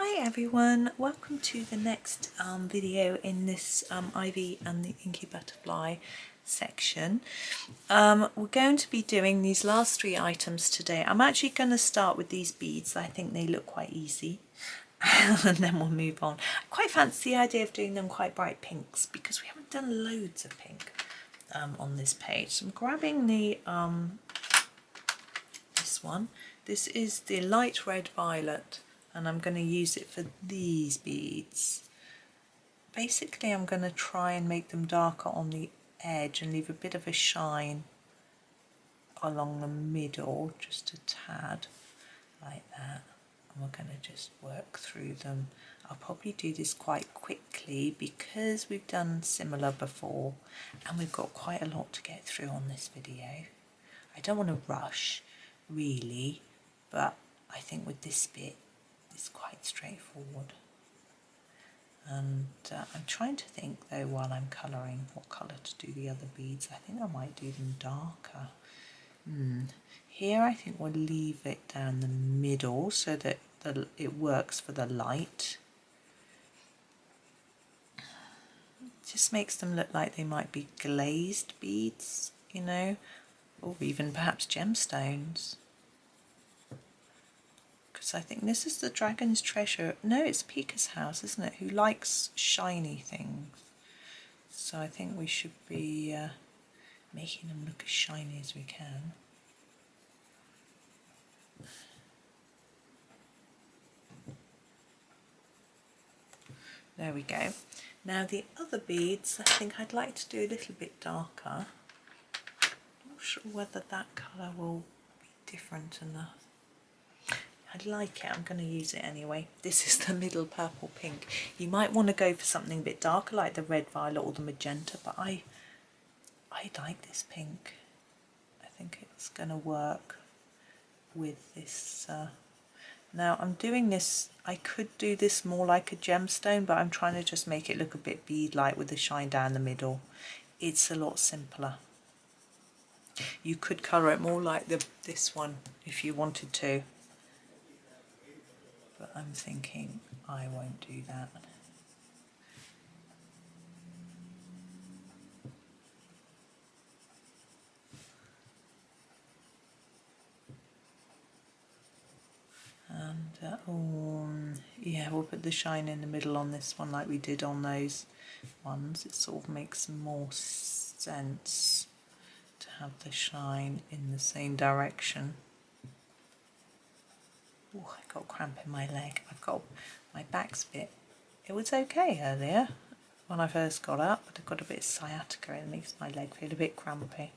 Hi everyone, welcome to the next video in this Ivy and the Inky Butterfly section. We're going to be doing these last three items today. I'm actually going to start with these beads. I think they look quite easy and then we'll move on. I quite fancy the idea of doing them quite bright pinks because we haven't done loads of pink on this page. So I'm grabbing the this one. This is the light red violet, and I'm going to use it for these beads. Basically I'm going to try and make them darker on the edge and leave a bit of a shine along the middle, just a tad like that, and we're going to just work through them. I'll probably do this quite quickly because we've done similar before and we've got quite a lot to get through on this video. I don't want to rush really, but I think with this bit it's quite straightforward. And I'm trying to think though while I'm colouring what colour to do the other beads. I think I might do them darker. Here I think we'll leave it down the middle so that it works for the light. It just makes them look like they might be glazed beads, you know, or even perhaps gemstones. I think this is the Dragon's Treasure. No, it's Pika's house, isn't it? Who likes shiny things. So I think we should be making them look as shiny as we can. There we go. Now the other beads, I think I'd like to do a little bit darker. Not sure whether that colour will be different enough. I like it, I'm going to use it anyway. This is the middle purple pink. You might want to go for something a bit darker like the red violet or the magenta, but I like this pink. I think it's going to work with this. Now I'm doing this, I could do this more like a gemstone, but I'm trying to just make it look a bit bead-like with the shine down the middle. It's a lot simpler. You could colour it more like this one if you wanted to. But I'm thinking I won't do that. And yeah, we'll put the shine in the middle on this one like we did on those ones. It sort of makes more sense to have the shine in the same direction. Oh, I got a cramp in my leg. I've got my back's bit. It was okay earlier when I first got up, but I've got a bit of sciatica and it makes my leg feel a bit crampy.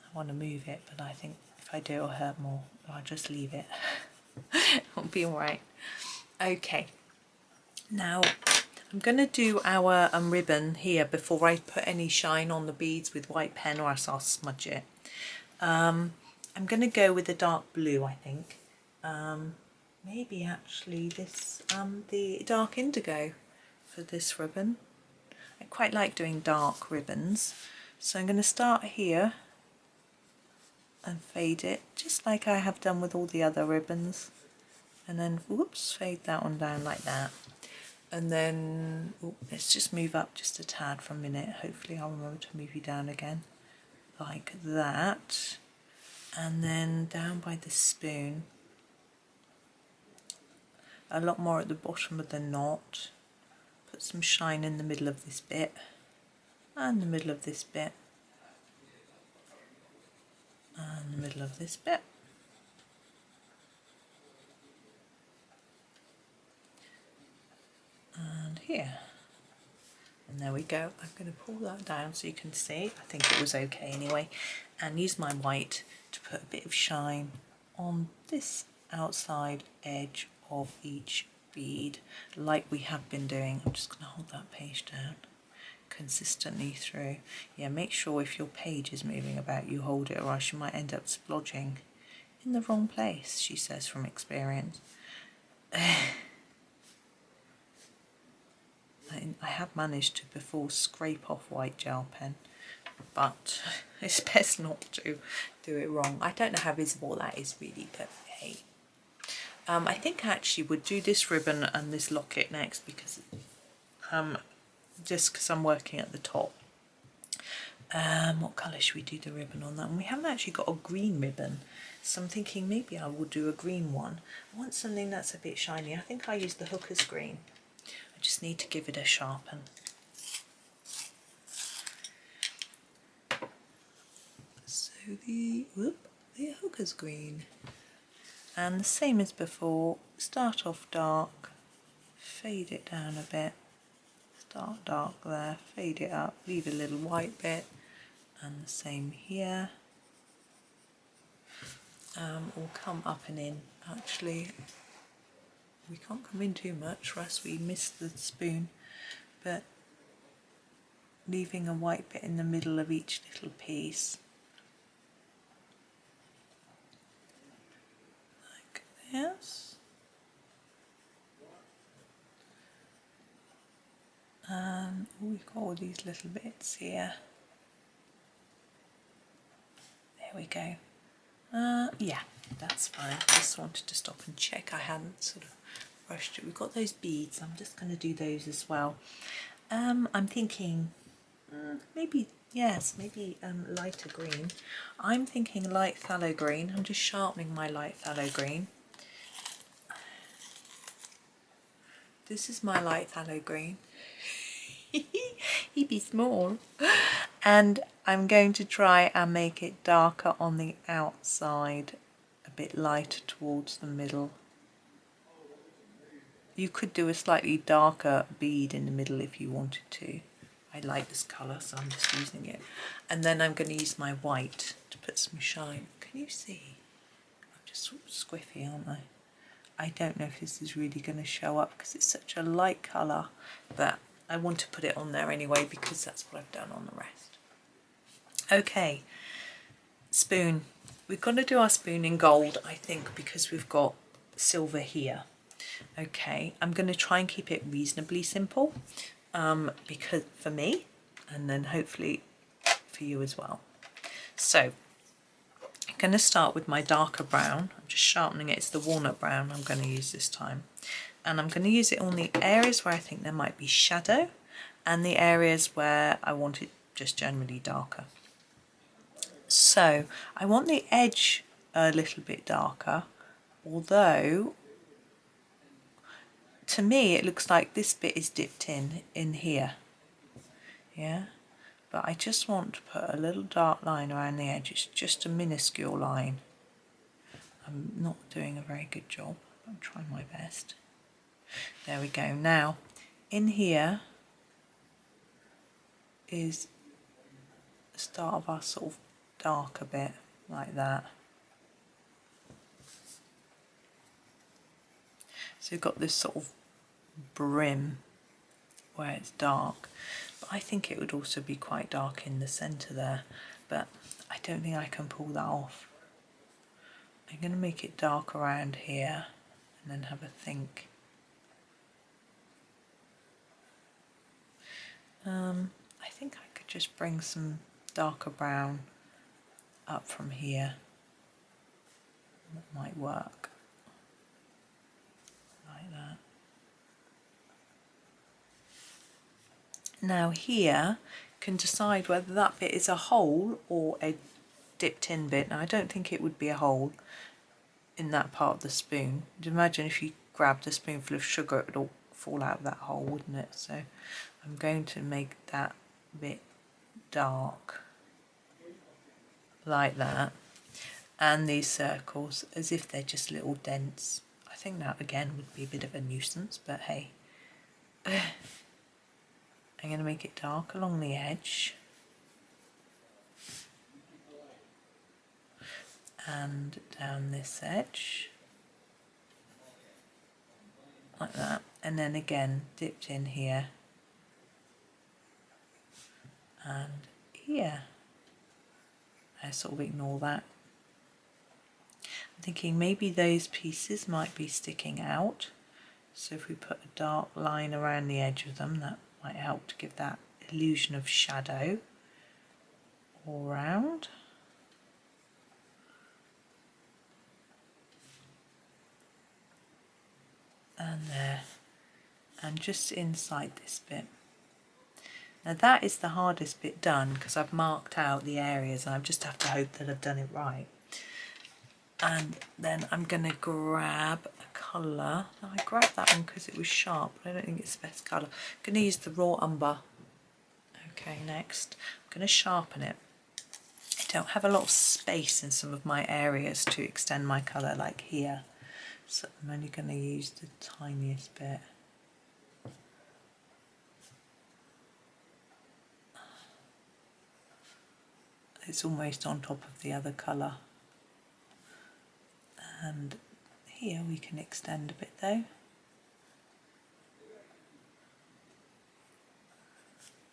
I want to move it, but I think if I do it'll hurt more. I'll just leave it. It'll be alright. Okay, now I'm going to do our ribbon here before I put any shine on the beads with white pen, or else I'll smudge it. I'm going to go with a dark blue, I think. Maybe actually this, the dark indigo for this ribbon. I quite like doing dark ribbons. So I'm going to start here and fade it, just like I have done with all the other ribbons. And then, whoops, fade that one down like that. And then, let's just move up just a tad for a minute. Hopefully I'll remember to move you down again, like that. And then down by the spoon, a lot more at the bottom of the knot. Put some shine in the middle of this bit and the middle of this bit and the middle of this bit. And here. And there we go. I'm going to pull that down so you can see. I think it was okay anyway. And use my white to put a bit of shine on this outside edge of each bead like we have been doing. I'm just going to hold that page down consistently through. Yeah, make sure if your page is moving about you hold it, or else you might end up splodging in the wrong place, she says from experience. I have managed to before scrape off white gel pen, but it's best not to do it wrong. I don't know how visible that is really, but hey. I think I actually would do this ribbon and this locket next because just because I'm working at the top. What colour should we do the ribbon on that? And we haven't actually got a green ribbon, so I'm thinking maybe I will do a green one. I want something that's a bit shiny. I think I use the Hooker's green. I just need to give it a sharpen. So the Hooker's green. And the same as before, start off dark, fade it down a bit, start dark there, fade it up, leave a little white bit, and the same here. We'll come up and in. Actually, we can't come in too much or else we miss the spoon, but leaving a white bit in the middle of each little piece. Like this. And we've got all these little bits here. There we go. Yeah, that's fine. I just wanted to stop and check I hadn't sort of rushed it. We've got those beads. I'm just going to do those as well. I'm thinking maybe, yes, maybe lighter green. I'm thinking light phthalo green. I'm just sharpening my light phthalo green. This is my light phthalo green. He'd be small. And I'm going to try and make it darker on the outside, a bit lighter towards the middle. You could do a slightly darker bead in the middle if you wanted to. I like this colour, so I'm just using it. And then I'm going to use my white to put some shine. Can you see? I'm just sort of squiffy, aren't I? I don't know if this is really going to show up because it's such a light colour, but I want to put it on there anyway because that's what I've done on the rest. Okay, spoon. We've got to do our spoon in gold, I think, because we've got silver here. Okay, I'm going to try and keep it reasonably simple because for me, and then hopefully for you as well. So I'm going to start with my darker brown. I'm just sharpening it. It's the walnut brown I'm going to use this time. And I'm going to use it on the areas where I think there might be shadow and the areas where I want it just generally darker. So I want the edge a little bit darker, although to me it looks like this bit is dipped in here. Yeah, but I just want to put a little dark line around the edge. It's just a minuscule line. I'm not doing a very good job. I'm trying my best. There we go. Now in here is the start of our sort of darker bit, like that. So you've got this sort of brim where it's dark, but I think it would also be quite dark in the centre there, but I don't think I can pull that off. I'm going to make it dark around here and then have a think. I think I could just bring some darker brown up from here. That might work. Like that. Now here, can decide whether that bit is a hole or a dipped in bit. Now I don't think it would be a hole in that part of the spoon. You'd imagine if you grabbed a spoonful of sugar it would all fall out of that hole, wouldn't it? So I'm going to make that bit dark like that, and these circles as if they're just little dents. I think that again would be a bit of a nuisance, but hey. I'm going to make it dark along the edge and down this edge like that, and then again dipped in here and here. I sort of ignore that. I'm thinking maybe those pieces might be sticking out, so if we put a dark line around the edge of them, that might help to give that illusion of shadow all round. and there, and just inside this bit. Now that is the hardest bit done because I've marked out the areas and I just have to hope that I've done it right. And then I'm going to grab a colour. I grabbed that one because it was sharp, but I don't think it's the best colour. I'm going to use the raw umber. Okay, next I'm going to sharpen it. I don't have a lot of space in some of my areas to extend my colour like here, so I'm only going to use the tiniest bit. It's almost on top of the other colour. And here we can extend a bit though.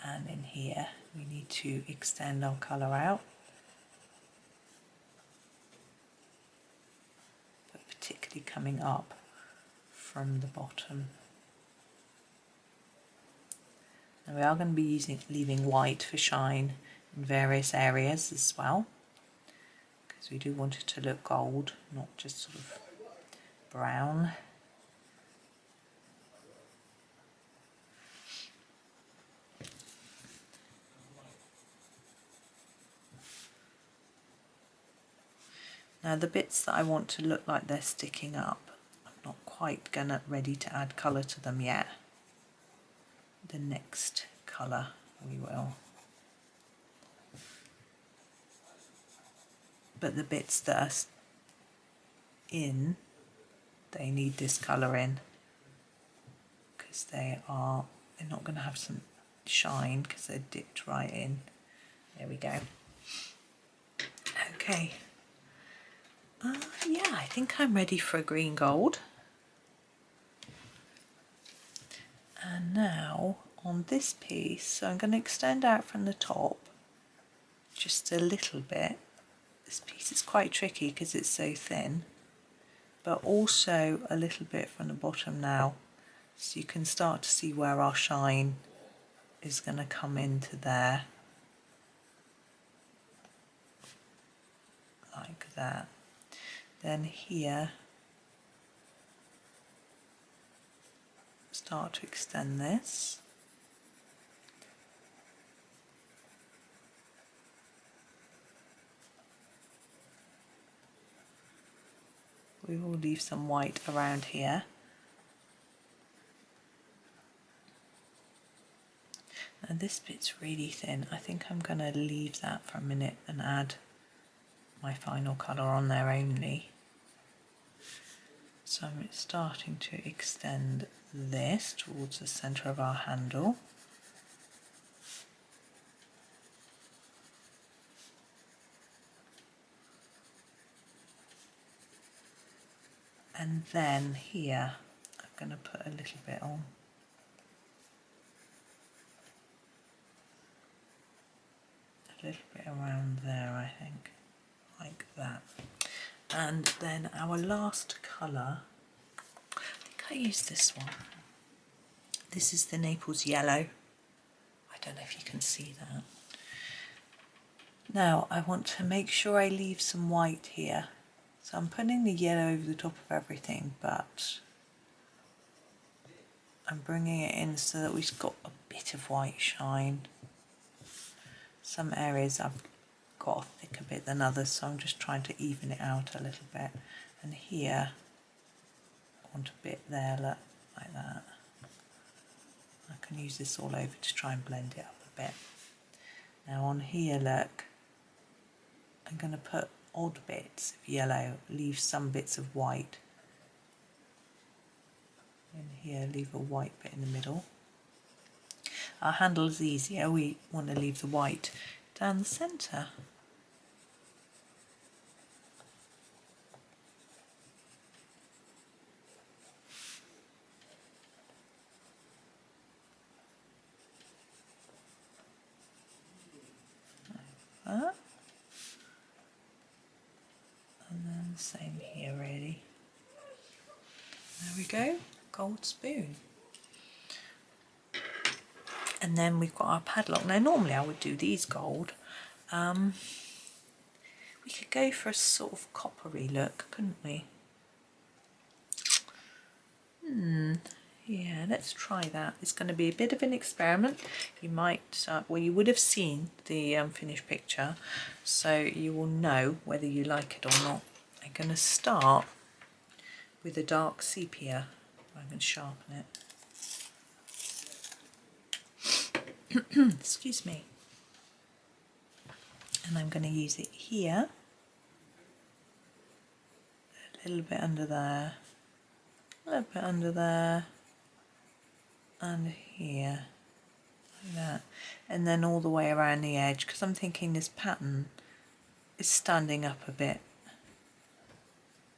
And in here we need to extend our colour out. But particularly coming up from the bottom. And we are going to be leaving white for shine in various areas as well, because we do want it to look gold, not just sort of brown. Now the bits that I want to look like they're sticking up, I'm not quite ready to add colour to them yet. The next colour we will. But the bits that are in, they need this colour in, because they're not going to have some shine because they're dipped right in. There we go. Okay. Yeah, I think I'm ready for a green gold. And now on this piece, so I'm going to extend out from the top just a little bit. This piece is quite tricky because it's so thin, but also a little bit from the bottom now, so you can start to see where our shine is going to come into there, like that. Then here, start to extend this. We will leave some white around here. And this bit's really thin. I think I'm going to leave that for a minute and add my final colour on there only. So I'm starting to extend this towards the centre of our handle. And then here, I'm going to put a little bit on. A little bit around there, I think, like that. And then our last colour, I think I used this one. This is the Naples Yellow. I don't know if you can see that. Now I want to make sure I leave some white here. So I'm putting the yellow over the top of everything, but I'm bringing it in so that we've got a bit of white shine. Some areas I've got a thicker bit than others, so I'm just trying to even it out a little bit. And here, I want a bit there, look, like that. I can use this all over to try and blend it up a bit. Now on here, look, I'm going to put odd bits of yellow, leave some bits of white. In here, leave a white bit in the middle. Our handle is easier, we want to leave the white down the centre. Like that. And then the same here really. There we go, gold spoon. And then we've got our padlock. Now normally I would do these gold. We could go for a sort of coppery look, couldn't we? Yeah, let's try that. It's going to be a bit of an experiment. You might, well, you would have seen the finished picture, so you will know whether you like it or not. I'm going to start with a dark sepia. I'm going to sharpen it. Excuse me. And I'm going to use it here, a little bit under there, a little bit under there, and here, like that, and then all the way around the edge, because I'm thinking this pattern is standing up a bit.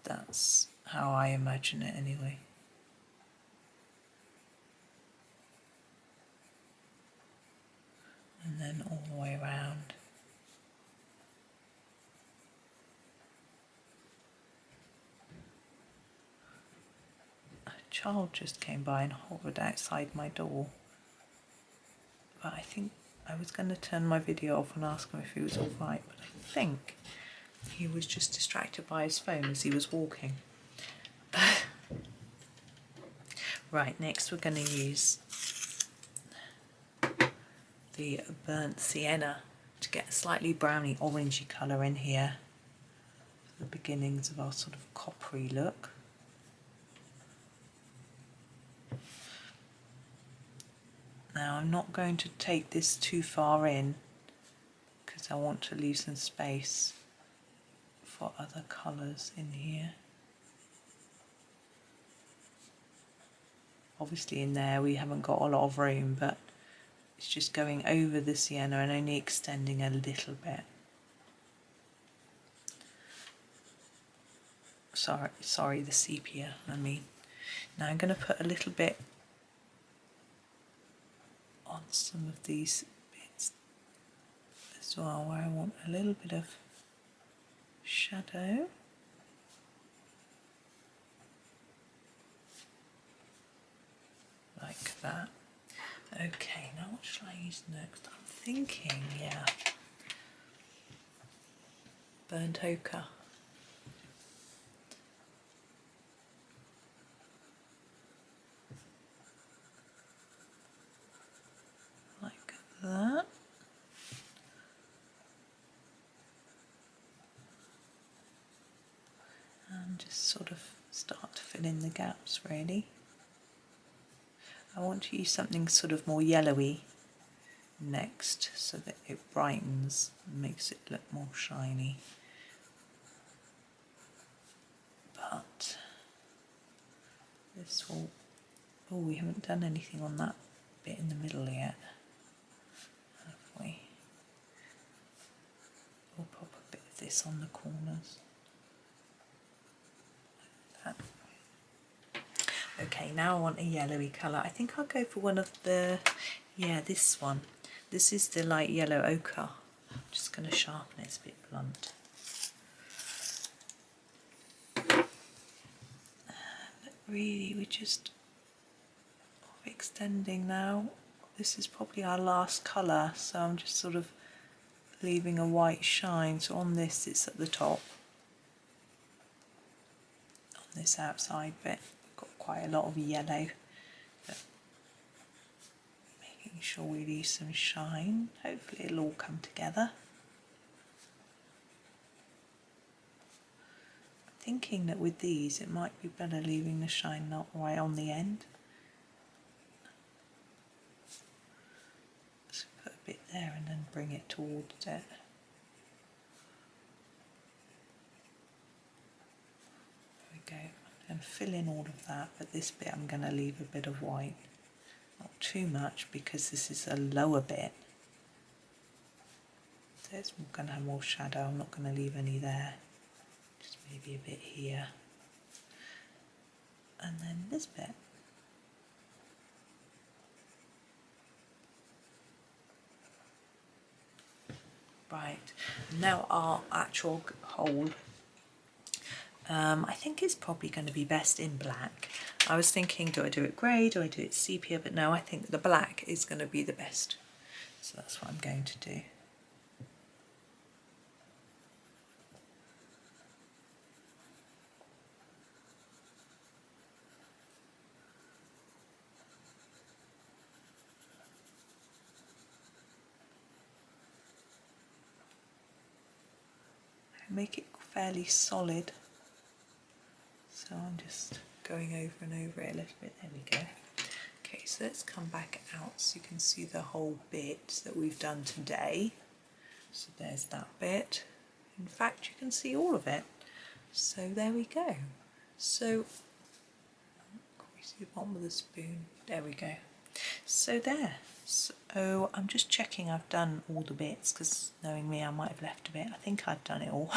That's how I imagine it anyway. And then all the way around. A child just came by and hovered outside my door. But I think I was going to turn my video off and ask him if he was all right, but I think he was just distracted by his phone as he was walking. Right, next we're going to use the burnt sienna to get a slightly browny orangey colour in here. The beginnings of our sort of coppery look. Now I'm not going to take this too far in because I want to leave some space for other colours in here. Obviously in there we haven't got a lot of room, but it's just going over the sienna and only extending a little bit. Sorry, the sepia, I mean. Now I'm going to put a little bit on some of these bits as well, where I want a little bit of shadow. Like that. Okay, now what shall I use next? I'm thinking, yeah, burnt ochre. Like that. And just sort of start to fill in the gaps really. I want to use something sort of more yellowy next so that it brightens and makes it look more shiny. But this will, oh, we haven't done anything on that bit in the middle yet, have we? We'll pop a bit of this on the corners. Like that. Okay, now I want a yellowy colour. I think I'll go for one of the, yeah, this one. This is the light yellow ochre. I'm just going to sharpen it, it's a bit blunt. And really, we're just extending now. This is probably our last colour, so I'm just sort of leaving a white shine. So on this, it's at the top. On this outside bit. Quite a lot of yellow, but making sure we leave some shine. Hopefully it'll all come together. I'm thinking that with these it might be better leaving the shine not right on the end. So put a bit there and then bring it towards it. There we go. And fill in all of that, but this bit I'm going to leave a bit of white, not too much because this is a lower bit, so it's going to have more shadow. I'm not going to leave any there, just maybe a bit here, and then this bit. Right, now our actual hole. I think it's probably going to be best in black. I was thinking, do I do it grey, do I do it sepia, but no, I think the black is going to be the best. So that's what I'm going to do. make it fairly solid. So I'm just going over and over it a little bit. There we go. Okay, so let's come back out so you can see the whole bit that we've done today. So there's that bit. In fact, you can see all of it. So there we go. So, can we see the bottom of the spoon? There we go. So there. So I'm just checking I've done all the bits, because knowing me I might have left a bit. I think I've done it all.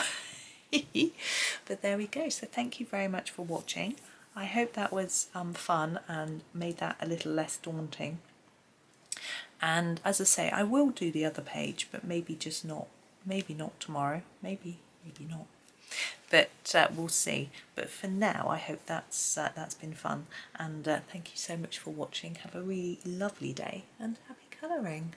But there we go. So thank you very much for watching. I hope that was fun and made that a little less daunting. And as I say, I will do the other page, but maybe just not, maybe not tomorrow, maybe not. But we'll see. But for now, I hope that's been fun. And thank you so much for watching. Have a really lovely day and happy colouring.